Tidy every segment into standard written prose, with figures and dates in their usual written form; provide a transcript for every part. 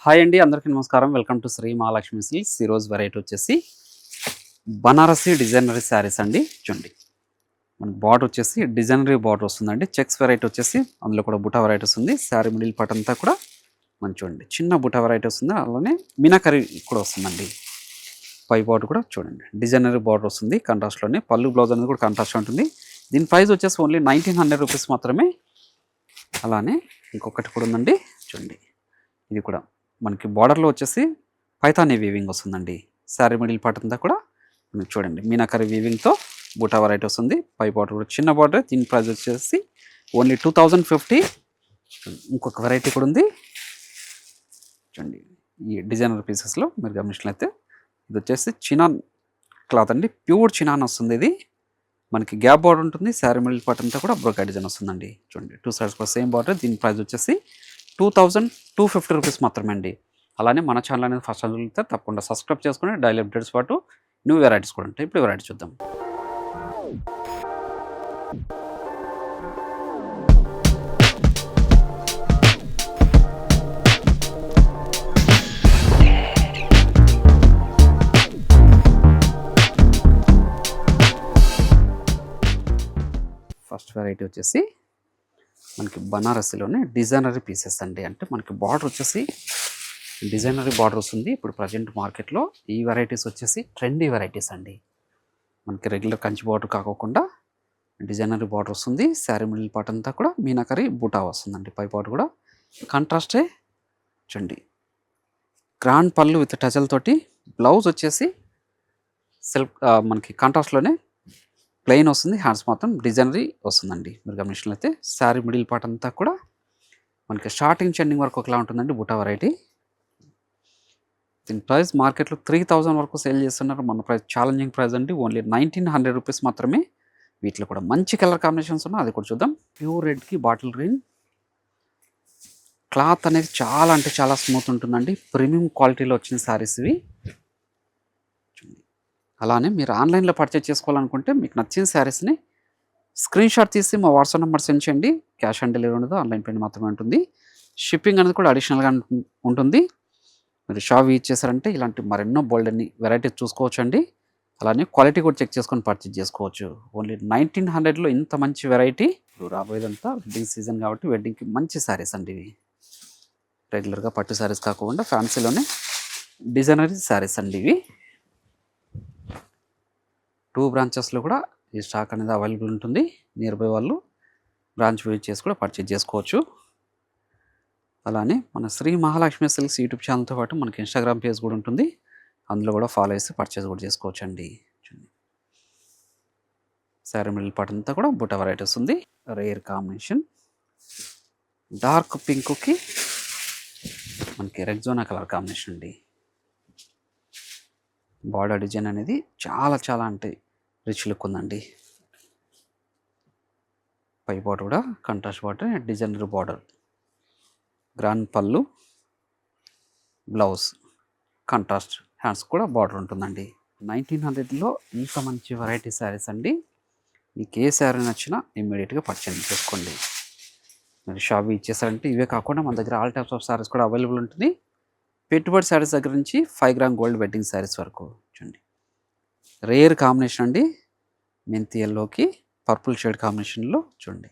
Hi అండి, అందరికీ నమస్కారం. Welcome to Shri Mahalakshmi silks. ఈరోజు వెరైటీ వచ్చేసి బనారసి డిజైనరీ శారీస్ అండి. చూడండి, మనకి బార్డర్ వచ్చేసి డిజైనరీ బార్డర్ వస్తుందండి. చెక్స్ వెరైటీ వచ్చేసి అందులో కూడా బుటా వెరైటీ వస్తుంది. శారీ మిడిల్ పార్ట్ అంతా కూడా మనం చూడండి చిన్న బుటా వెరైటీ వస్తుంది. అలానే మీనాకరీ కూడా వస్తుందండి. పై బార్డర్ కూడా చూడండి డిజైనరీ బార్డర్ వస్తుంది కాంట్రాస్ట్లోనే. పళ్ళు బ్లౌజ్ అనేది కూడా కాంట్రాస్ట్ ఉంటుంది. దీని ప్రైస్ వచ్చేసి ఓన్లీ 1900 రూపీస్ మాత్రమే. అలానే ఇంకొకటి కూడా ఉందండి, చూడండి ఇది కూడా మనకి బార్డర్లో వచ్చేసి పైతానీ వీవింగ్ వస్తుందండి. శారీ మిడిల్ పార్ట్ అంతా కూడా మనకి చూడండి మీనాకరీ వీవింగ్తో బూటా వెరైటీ వస్తుంది. పై బార్డర్ కూడా చిన్న బార్డర్. దీని ప్రైస్ వచ్చేసి ఓన్లీ 2050. ఇంకొక వెరైటీ కూడా ఉంది చూడండి, ఈ డిజైనర్ పీసెస్లో మీరు గమనించినట్లయితే ఇది వచ్చేసి చినాన్ క్లాత్ అండి. ప్యూర్ చినాన్ వస్తుంది. ఇది మనకి గ్యాప్ బార్డర్ ఉంటుంది. శారీ మిడిల్ పార్ట్ అంతా కూడా బ్రోకా డిజైన్ వస్తుందండి. చూడండి టూ సైడ్స్ కూడా సేమ్ బార్డర్. దీని ప్రైస్ వచ్చేసి 2250 రూపీస్ మాత్రమే అండి. అలానే మన ఛానల్ అనేది ఫస్ట్ చదివితే తప్పకుండా సబ్స్క్రైబ్ చేసుకుని డైలీ అప్డేట్స్ పాటు న్యూ వెరైటీస్ కూడా ఉంటాయి. ఇప్పుడు వెరైటీ చూద్దాం. ఫస్ట్ వెరైటీ వచ్చేసి మనకి బనారస్లోనే డిజైనరీ పీసెస్ అండి. అంటే మనకి బార్డర్ వచ్చేసి డిజైనరీ బార్డర్ వస్తుంది. ఇప్పుడు ప్రజెంట్ మార్కెట్లో ఈ వెరైటీస్ వచ్చేసి ట్రెండీ వెరైటీస్ అండి. మనకి రెగ్యులర్ కంచి బార్డర్ కాకుండా డిజైనరీ బార్డర్ వస్తుంది. శారీ మిడిల్ పార్ట్ అంతా కూడా మీనాకరీ బూటా వస్తుందండి. పై పార్ట్ కూడా కాంట్రాస్టే చూడండి. గ్రాండ్ పళ్ళు విత్ టజల్ తోటి. బ్లౌజ్ వచ్చేసి సెల్ఫ్ మనకి కాంట్రాస్ట్లోనే ప్లెయిన్ వస్తుంది. హ్యాండ్స్ మాత్రం డిజైనరీ వస్తుందండి. మీరు గమనించినట్లయితే శారీ మిడిల్ పార్ట్ అంతా కూడా మనకి స్టార్టింగ్ చెండింగ్ వరకు ఒకలా ఉంటుందండి బుటా వెరైటీ. దీని ప్రైస్ మార్కెట్లో 3000 వరకు సేల్ చేస్తున్నారు. మన ప్రైస్ ఛాలెంజింగ్ ప్రైస్ అండి. ఓన్లీ 1900 రూపీస్ మాత్రమే. వీటిలో కూడా మంచి కలర్ కాంబినేషన్స్ ఉన్నాయి, అది కూడా చూద్దాం. ప్యూర్ రెడ్కి బాటిల్ గ్రీన్. క్లాత్ అనేది చాలా అంటే చాలా స్మూత్ ఉంటుందండి. ప్రీమియం క్వాలిటీలో వచ్చిన శారీస్ ఇవి. అలానే మీరు ఆన్లైన్లో పర్చేజ్ చేసుకోవాలనుకుంటే మీకు నచ్చిన శారీస్ని స్క్రీన్ షాట్ తీసి మా వాట్సాప్ నెంబర్ సెండ్ చేయండి. క్యాష్ ఆన్ డెలివరీ ఉండదు, ఆన్లైన్ పేమెంట్ మాత్రమే ఉంటుంది. షిప్పింగ్ అనేది కూడా అడిషనల్గా ఉంటుంది. మీరు షాప్ విజిట్ చేశారంటే ఇలాంటి మరెన్నో బోల్డ్ అన్ని వెరైటీస్ చూసుకోవచ్చు అండి. అలానే క్వాలిటీ కూడా చెక్ చేసుకొని పర్చేజ్ చేసుకోవచ్చు. ఓన్లీ 1900లో ఇంత మంచి వెరైటీ. ఇప్పుడు రాబోయేదంతా వెడ్డింగ్ సీజన్ కాబట్టి వెడ్డింగ్కి మంచి శారీస్ అండి ఇవి. రెగ్యులర్గా పట్టు శారీస్ కాకుండా ఫ్యాన్సీలోనే డిజైనరీ శారీస్ అండి ఇవి. 2 బ్రాంచెస్లో కూడా ఈ స్టాక్ అనేది అవైలబుల్ ఉంటుంది. నియర్ బై వాళ్ళు బ్రాంచ్ విజిట్ చేసి కూడా పర్చేజ్ చేసుకోవచ్చు. అలానే మన శ్రీ మహాలక్ష్మి సిల్క్స్ యూట్యూబ్ ఛానల్తో పాటు మనకి ఇన్స్టాగ్రామ్ పేజ్ కూడా ఉంటుంది. అందులో కూడా ఫాలో చేసి పర్చేజ్ కూడా చేసుకోవచ్చు అండి. శారీ మిడిల్ పార్ట్ అంతా కూడా బుటా వెరైటీస్ ఉంది. రేర్ కాంబినేషన్ డార్క్ పింక్కి మనకి రెగ్జోనా కలర్ కాంబినేషన్ అండి. బార్డర్ డిజైన్ అనేది చాలా చాలా అంటే రిచ్ లుక్ ఉందండి. పై బార్డర్ కూడా contrast border, designer border, grand పళ్ళు, బ్లౌజ్ కాంట్రాస్ట్, హ్యాండ్స్ కూడా బార్డర్ ఉంటుందండి. 1900లో ఇంత మంచి వెరైటీ శారీస్ అండి. మీకు ఏ శారీ నచ్చినా ఇమ్మీడియట్గా పర్చేజ్ చేసుకోండి. మీరు షాప్ ఇచ్చేసారంటే ఇవే కాకుండా మన దగ్గర ఆల్ టైప్స్ ఆఫ్ శారీస్ కూడా అవైలబుల్ ఉంటుంది. పెట్టుబడి శారీస్ దగ్గర నుంచి 5 గ్రామ్ గోల్డ్ వెడ్డింగ్ శారీస్ వరకు చూడండి. రేర్ కాంబినేషన్ అండి. మెంతి ఎల్లోకి పర్పుల్ షేడ్ కాంబినేషన్లో చూడండి.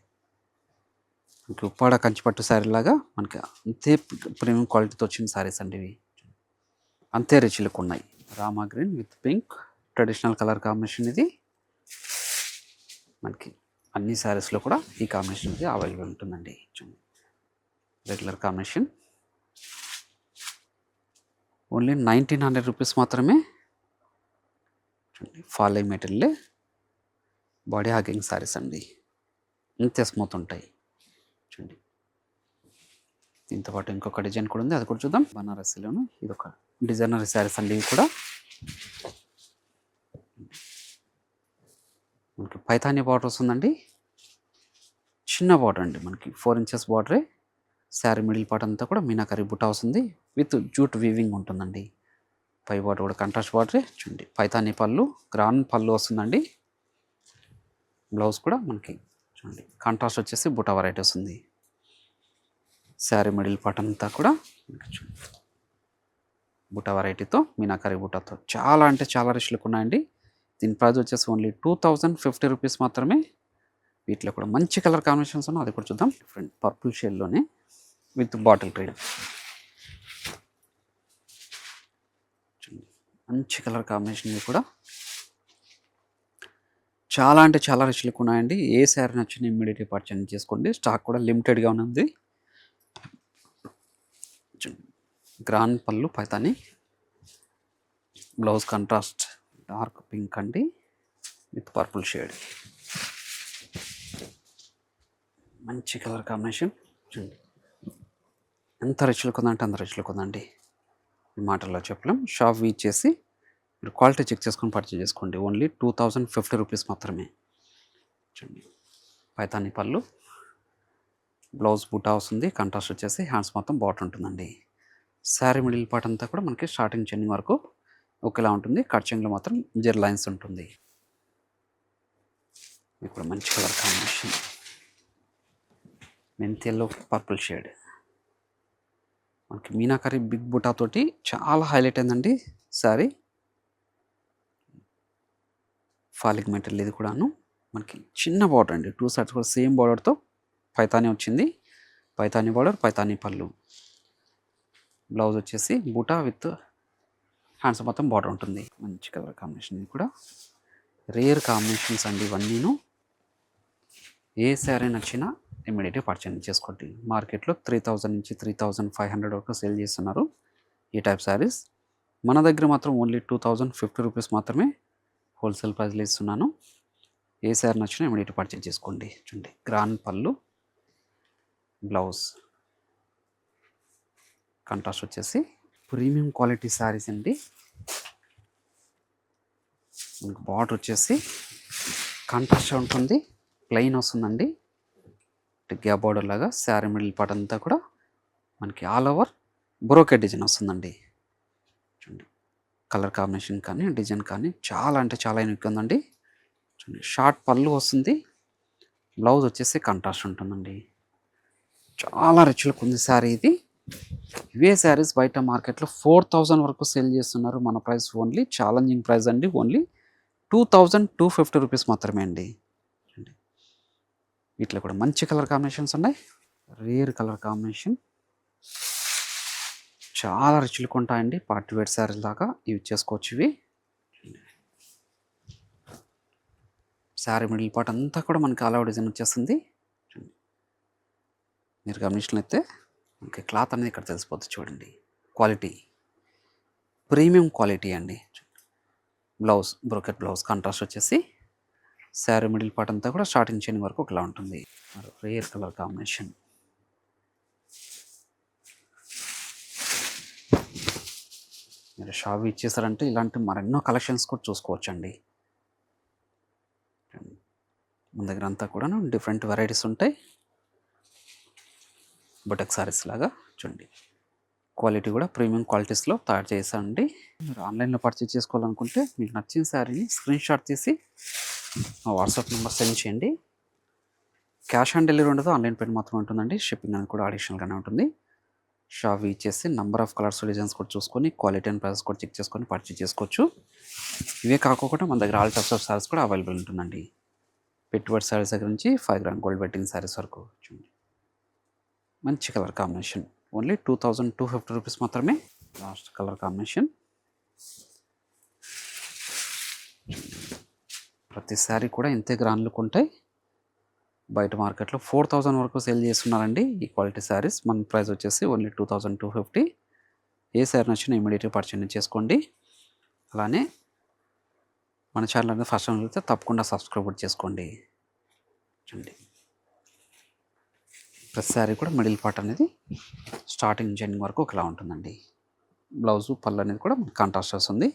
మనకి ఉప్పాడ కంచిపట్టు శారీ లాగా మనకి అంతే ప్రీమియం క్వాలిటీతో వచ్చిన శారీస్ అండి ఇవి. అంతే రిచ్ లుక్ ఉన్నాయి. Rama green with pink traditional colour combination ఇది. మనకి అన్ని శారీస్లో కూడా ఈ కాంబినేషన్ అనేది అవైలబుల్ ఉంటుందండి. చూడండి రెగ్యులర్ కాంబినేషన్. ఓన్లీ 1900 రూపీస్ మాత్రమే. చూడండి following material body hogging saris అండి. ఇంతే స్మూత్ ఉంటాయి చూడండి. దీంతో పాటు ఇంకొక డిజైన్ కూడా ఉంది, అది కూడా చూద్దాం. బనారస్లోను ఇది ఒక డిజైనర్ శారీస్ అండి. ఇవి కూడా మనకి పైతానీ బార్డర్ వస్తుందండి. చిన్న బార్డర్ అండి, మనకి 4 ఇంచెస్ బార్డరే. శారీ మిడిల్ పార్ట్ అంతా కూడా మీనాకరీ బుటా వస్తుంది విత్ జూట్ వీవింగ్ ఉంటుందండి. పై బార్డర్ కూడా కంట్రాస్ట్ బార్డరే చూడండి. పైతానీ పళ్ళు, గ్రాండ్ పళ్ళు వస్తుందండి. బ్లౌజ్ కూడా మనకి చూడండి కాంట్రాస్ట్ వచ్చేసి బుటా వెరైటీ వస్తుంది. శారీ మిడిల్ పార్ట్ అంతా కూడా బుటా వెరైటీతో మీనాకరీ బుటాతో చాలా అంటే చాలా రిచ్ లుక్ ఉన్నాయండి. దీని ప్రైస్ వచ్చేసి ఓన్లీ 2050 రూపీస్ మాత్రమే. వీటిలో కూడా మంచి కలర్ కాంబినేషన్స్ ఉన్నాయి, అది కూడా చూద్దాం. డిఫరెంట్ పర్పుల్ షేడ్లోనే విత్ బాటిల్ గ్రీన్, మంచి కలర్ కాంబినేషన్. ఇవి కూడా చాలా అంటే చాలా రిచ్ లుక్ ఉన్నాయండి. ఏ శారీ నచ్చిన ఇమ్మీడియట్గా పర్చేజ్ చేసుకోండి. స్టాక్ కూడా లిమిటెడ్గా ఉంది. గ్రాండ్ పళ్ళు Paithani, blouse contrast dark pink అండి విత్ పర్పుల్ షేడ్, మంచి కలర్ కాంబినేషన్. చూడండి ఎంత రిచ్ లుక్ ఉందంటే అంత రిచ్ లుక్ ఉందండి, ఈ మాటల్లో చెప్పలేం. షాప్ వీచ్ చేసి మీరు క్వాలిటీ చెక్ చేసుకొని పర్చేజ్ చేసుకోండి. ఓన్లీ 2050 రూపీస్ మాత్రమే. చూడండి పైతాని పళ్ళు, బ్లౌజ్ బూటా వస్తుంది, కాంట్రాస్ట్ వచ్చేసి హ్యాండ్స్ మొత్తం బాటర్ ఉంటుందండి. శారీ మిడిల్ పార్ట్ అంతా కూడా మనకి స్టార్టింగ్ చెన్నింగ్ వరకు ఒకేలా ఉంటుంది. కట్ చెంగ్లో మాత్రం జెర్ లైన్స్ ఉంటుంది. ఇప్పుడు మంచి కలర్ కాంబినేషన్, మెంతి ఎల్లో పర్పుల్ షేడ్, మనకి మీనాకరీ బిగ్ బుటా తోటి చాలా హైలైట్ అయిందండి శారీ. ఫాలిక్ మెటీరియల్ ఇది కూడాను, మనకి చిన్న బార్డర్ అండి, 2 సైడ్స్ కూడా సేమ్ బార్డర్తో పైతాని వచ్చింది. పైతాని బార్డర్, పైతాని పళ్ళు, బ్లౌజ్ వచ్చేసి బూటా విత్ హ్యాండ్స్ మొత్తం బార్డర్ ఉంటుంది. మంచి కలర్ కాంబినేషన్, ఇది కూడా రేర్ కాంబినేషన్స్ అండి ఇవన్నీను. ఏ శారీ నచ్చినా ఇమ్మీడియట్గా పర్చేజ్ చేసుకోండి. మార్కెట్లో 3000 నుంచి 3500 వరకు సేల్ చేస్తున్నారు ఈ టైప్ శారీస్. మన దగ్గర మాత్రం ఓన్లీ 2050 రూపీస్ మాత్రమే హోల్సేల్ ప్రైస్లో ఇస్తున్నాను. ఏ శారీ నచ్చినా ఇమ్మీడియట్గా పర్చేజ్ చేసుకోండి. చూడండి గ్రాండ్ పళ్ళు, బ్లౌజ్ కాంట్రాస్ట్ వచ్చేసి ప్రీమియం క్వాలిటీ శారీస్ అండి. మనకు బార్డర్ వచ్చేసి కాంట్రాస్ట్ ఉంటుంది, ప్లెయిన్ వస్తుందండి, గ్యాప్ బార్డర్ లాగా. శారీ మిడిల్ పార్ట్ అంతా కూడా మనకి ఆల్ ఓవర్ బ్రోకెట్ డిజైన్ వస్తుందండి. చూడండి కలర్ కాంబినేషన్ కానీ డిజైన్ కానీ చాలా అంటే చాలా యూనిక్ ఉందండి. చూడండి షార్ట్ పళ్ళు వస్తుంది, బ్లౌజ్ వచ్చేసి కాంట్రాస్ట్ ఉంటుందండి. చాలా రిచ్ లుక్ ఉంది శారీ ఇది. ఇవే శారీస్ బయట మార్కెట్లో 4000 వరకు సేల్ చేస్తున్నారు. మన ప్రైస్ ఓన్లీ ఛాలెంజింగ్ ప్రైస్ అండి, ఓన్లీ 2250 రూపీస్ మాత్రమే అండి. వీటిలో కూడా మంచి కలర్ కాంబినేషన్స్ ఉన్నాయి, రేర్ కలర్ కాంబినేషన్, చాలా రిచ్ లుక్ ఉంటాయండి. పార్టీ వేర్ శారీస్ దాకా యూజ్ చేసుకోవచ్చు. ఇవి శారీ మిడిల్ పార్ట్ అంతా కూడా మనకి ఆల్ ఓవర్ డిజైన్ వచ్చేస్తుంది. మీరు గమనించినట్లయితే మనకి క్లాత్ అనేది ఇక్కడ తెలిసిపోతుంది. చూడండి క్వాలిటీ ప్రీమియం క్వాలిటీ అండి. బ్లౌజ్ బ్రోకెట్ బ్లౌజ్ కాంట్రాస్ట్ వచ్చేసి శారీ మిడిల్ పార్ట్ అంతా కూడా స్టార్టింగ్ చైన్ వరకు ఒకలా ఉంటుంది. రేర్ కలర్ కాంబినేషన్, మీరు షాప్ ఇచ్చేసారంటే ఇలాంటి మరెన్నో కలెక్షన్స్ కూడా చూసుకోవచ్చండి. మన దగ్గర అంతా కూడా డిఫరెంట్ వెరైటీస్ ఉంటాయి. బటక్ సారీస్ లాగా చూడండి, క్వాలిటీ కూడా ప్రీమియం క్వాలిటీస్లో తయారు చేశానండి. మీరు ఆన్లైన్లో పర్చేజ్ చేసుకోవాలనుకుంటే మీకు నచ్చిన శారీని స్క్రీన్ షాట్ తీసి మా వాట్సాప్ నెంబర్ సెండ్ చేయండి. క్యాష్ ఆన్ డెలివరీ ఉండదు, ఆన్లైన్ పేమెంట్ మాత్రమే ఉంటుందండి. షిప్పింగ్ అనేది కూడా అడిషనల్గానే ఉంటుంది. షాప్ ఇచ్చేసి నెంబర్ ఆఫ్ కలర్స్ డిజైన్స్ కూడా చూసుకొని క్వాలిటీ అండ్ ప్రైస్ కూడా చెక్ చేసుకొని పర్చేజ్ చేసుకోవచ్చు. ఇవే కాకుండా మన దగ్గర ఆల్ టైప్స్ ఆఫ్ శారీస్ కూడా అవైలబుల్ ఉంటుందండి. పెట్టుబడి శారీస్ దగ్గర నుంచి 5 గ్రామ్ గోల్డ్ వెడ్డింగ్ శారీస్ వరకు. చూడండి మంచి కలర్ కాంబినేషన్, ఓన్లీ 2250 రూపీస్ మాత్రమే. లాస్ట్ కలర్ కాంబినేషన్, ప్రతి శారీ కూడా ఇంతే గ్రాండ్ లుక్ ఉంటాయి. బయట మార్కెట్లో 4000 వరకు సేల్ చేస్తున్నారండి ఈ క్వాలిటీ శారీస్. మన ప్రైస్ వచ్చేసి ఓన్లీ 2250. ఏ శారీ నచ్చినా ఇమీడియట్గా పర్చేజ్ చేసుకోండి. అలానే మన ఛానల్ అనేది ఫస్ట్ టైం అయితే తప్పకుండా సబ్స్క్రైబ్ కూడా చేసుకోండి. చూడండి ప్రతి శారీ కూడా మిడిల్ పార్ట్ అనేది స్టార్టింగ్ జెండింగ్ వరకు ఒకలా ఉంటుందండి. బ్లౌజు పళ్ళు అనేది కూడా కాంట్రాస్ట్ వస్తుంది.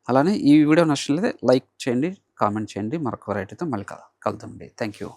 అలానే ఈ వీడియో నచ్చినట్లయితే లైక్ చేయండి, కామెంట్ చేయండి. మరొక వెరైటీతో మళ్ళీ కలుద్దామండి. Thank you.